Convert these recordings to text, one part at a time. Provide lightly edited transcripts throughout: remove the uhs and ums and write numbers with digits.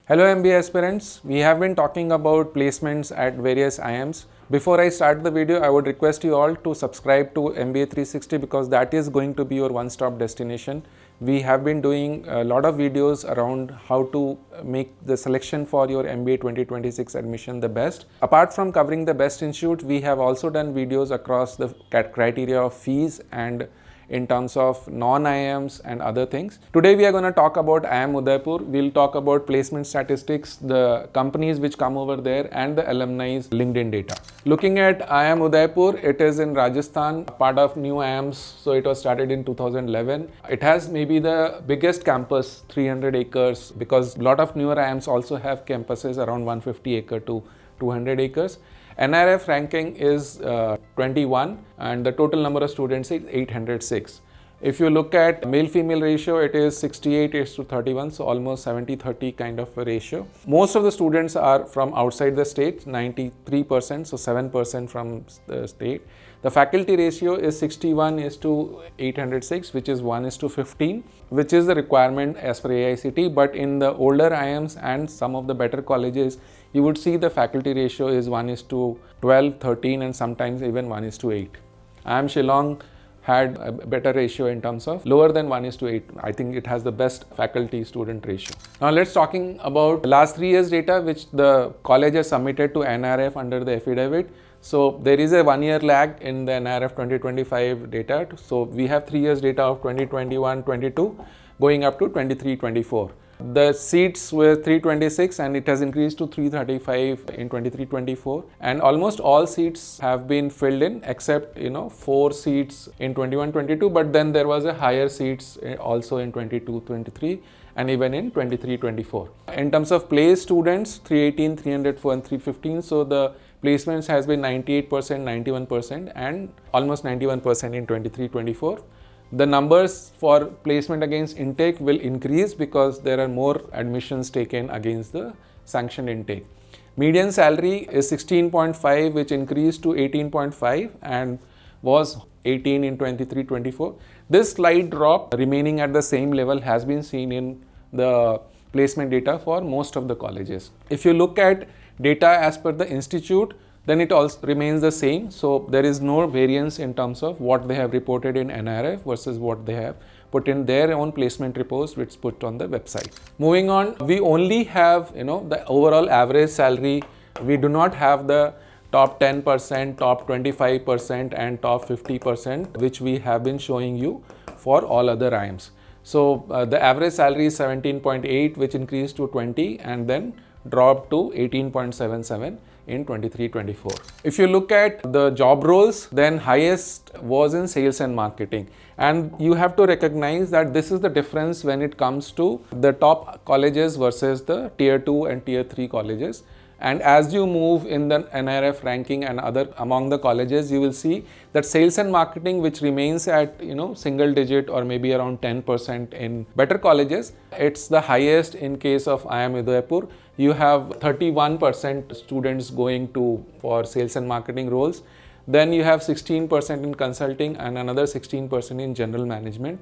Hello MBA aspirants, we have been talking about placements at various IIMs. Before I start the video, I would request you all to subscribe to MBA 360 because that is going to be your one-stop destination. We have been doing a lot of videos around how to make the selection for your MBA 2026 admission the best. Apart from covering the best institute, we have also done videos across the criteria of fees and in terms of non-IIMs and other things. Today we are going to talk about IIM Udaipur. We'll talk about placement statistics, the companies which come over there and the alumni's LinkedIn data. Looking at IIM Udaipur, it is in Rajasthan, part of new IIMs, so it was started in 2011. It has maybe the biggest campus, 300 acres, because a lot of newer IIMs also have campuses around 150 acre to 200 acres. NIRF ranking is 21 and the total number of students is 806. If you look at male-female ratio, it is 68:31, so almost 70-30 kind of a ratio. Most of the students are from outside the state, 93%, so 7% from the state. The faculty ratio is 61:806, which is 1:15, which is the requirement as per AICT. But in the older IIMs and some of the better colleges, you would see the faculty ratio is 1:12, 13 and sometimes even 1:8. IIM Shillong had a better ratio in terms of lower than 1:8. I think it has the best faculty student ratio. Now let's talking about the last 3 years data which the college has submitted to NIRF under the affidavit. So there is a 1 year lag in the NIRF 2025 data. So we have 3 years data of 2021-22 going up to 23-24. The seats were 326 and it has increased to 335 in 23-24, and almost all seats have been filled in except 4 seats in 21-22, but then there was a higher seats also in 22-23 and even in 23-24. In terms of placed students, 318, 304 and 315, so the placements has been 98%, 91% and almost 91% in 23-24. The numbers for placement against intake will increase because there are more admissions taken against the sanctioned intake. Median salary is 16.5, which increased to 18.5 and was 18 in 23-24. This slight drop remaining at the same level has been seen in the placement data for most of the colleges. If you look at data as per the institute, then it also remains the same. So there is no variance in terms of what they have reported in NIRF versus what they have put in their own placement reports which is put on the website. Moving on, we only have the overall average salary. We do not have the top 10%, top 25% and top 50%, which we have been showing you for all other IIMs. So the average salary is 17.8, which increased to 20 and then dropped to 18.77 in 23-24. If you look at the job roles, then highest was in sales and marketing. And you have to recognize that this is the difference when it comes to the top colleges versus the tier 2 and tier 3 colleges. And as you move in the NIRF ranking and other among the colleges, you will see that sales and marketing, which remains at single digit or maybe around 10% in better colleges, it's the highest in case of IIM Udaipur. You have 31% students going for sales and marketing roles. Then you have 16% in consulting and another 16% in general management.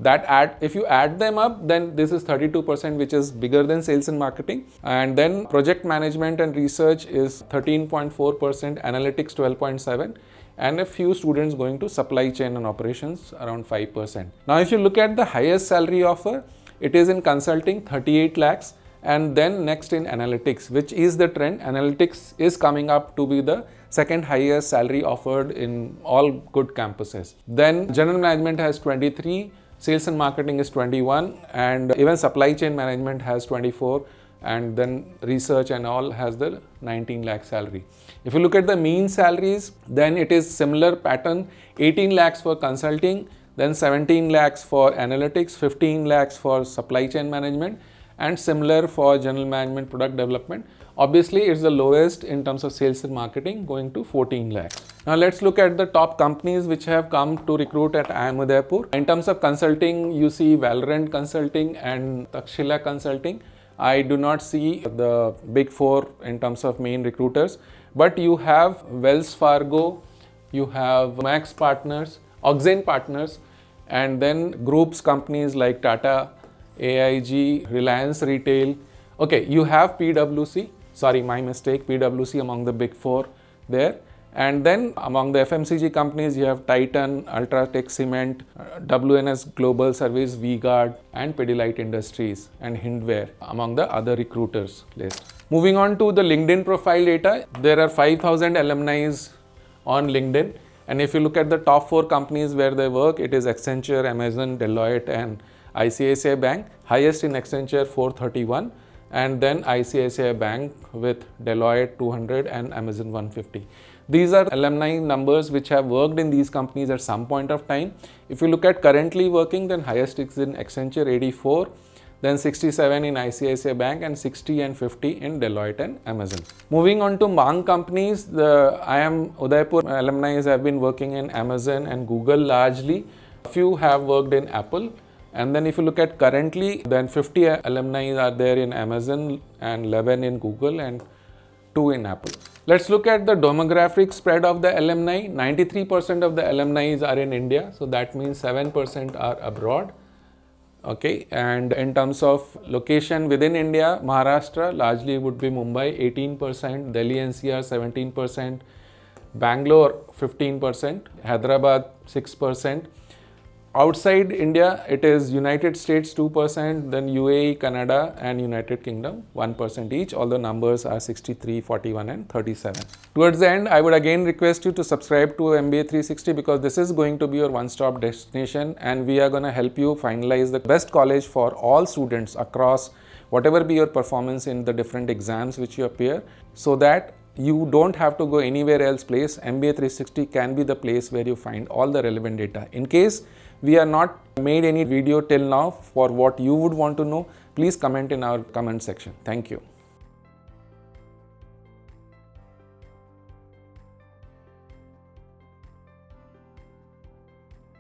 If you add them up, then this is 32%, which is bigger than sales and marketing. And then project management and research is 13.4%, analytics 12.7%, and a few students going to supply chain and operations around 5%. Now, if you look at the highest salary offer, it is in consulting 38 lakhs, and then next in analytics, which is the trend. Analytics is coming up to be the second highest salary offered in all good campuses. Then general management has 23. Sales and marketing is 21 and even supply chain management has 24, and then research and all has the 19 lakh salary. If you look at the mean salaries, then it is similar pattern, 18 lakhs for consulting, then 17 lakhs for analytics, 15 lakhs for supply chain management and similar for general management product development. Obviously, it's the lowest in terms of sales and marketing, going to 14 lakhs. Now let's look at the top companies which have come to recruit at IIM Udaipur. In terms of consulting, you see Valorant Consulting and Takshila Consulting. I do not see the big four in terms of main recruiters, but you have Wells Fargo, you have Max Partners, Oxane Partners, and then groups companies like Tata, AIG, Reliance Retail, Okay, you have PwC, sorry, my mistake, PwC among the big four there. And then among the FMCG companies, you have Titan, Ultratech Cement, WNS Global Service, V-Guard, and Pidilite Industries and Hindware among the other recruiters list. Moving on to the LinkedIn profile data, there are 5,000 alumni on LinkedIn. And if you look at the top 4 companies where they work, it is Accenture, Amazon, Deloitte, and ICICI Bank. Highest in Accenture, 431. And then ICICI Bank with Deloitte 200 and Amazon 150. These are alumni numbers which have worked in these companies at some point of time. If you look at currently working, then highest is in Accenture, 84, then 67 in ICICI Bank, and 60 and 50 in Deloitte and Amazon. Moving on to Mang companies, the IIM Udaipur alumni have been working in Amazon and Google largely. A few have worked in Apple. And then if you look at currently, then 50 alumni are there in Amazon and 11 in Google and 2 in Apple. Let's look at the demographic spread of the alumni. 93% of the alumni are in India, so that means 7% are abroad. Okay, and in terms of location within India, Maharashtra largely would be Mumbai, 18%, Delhi NCR 17%, Bangalore 15%, Hyderabad 6%. Outside India, it is United States 2%, then UAE, Canada, and United Kingdom 1% each, although numbers are 63, 41, and 37. Towards the end, I would again request you to subscribe to MBA 360 because this is going to be your one-stop destination, and we are going to help you finalize the best college for all students across whatever be your performance in the different exams which you appear, so that you don't have to go anywhere else place. MBA 360 can be the place where you find all the relevant data. In case we are not made any video till now for what you would want to know, please comment in our comment section. Thank you.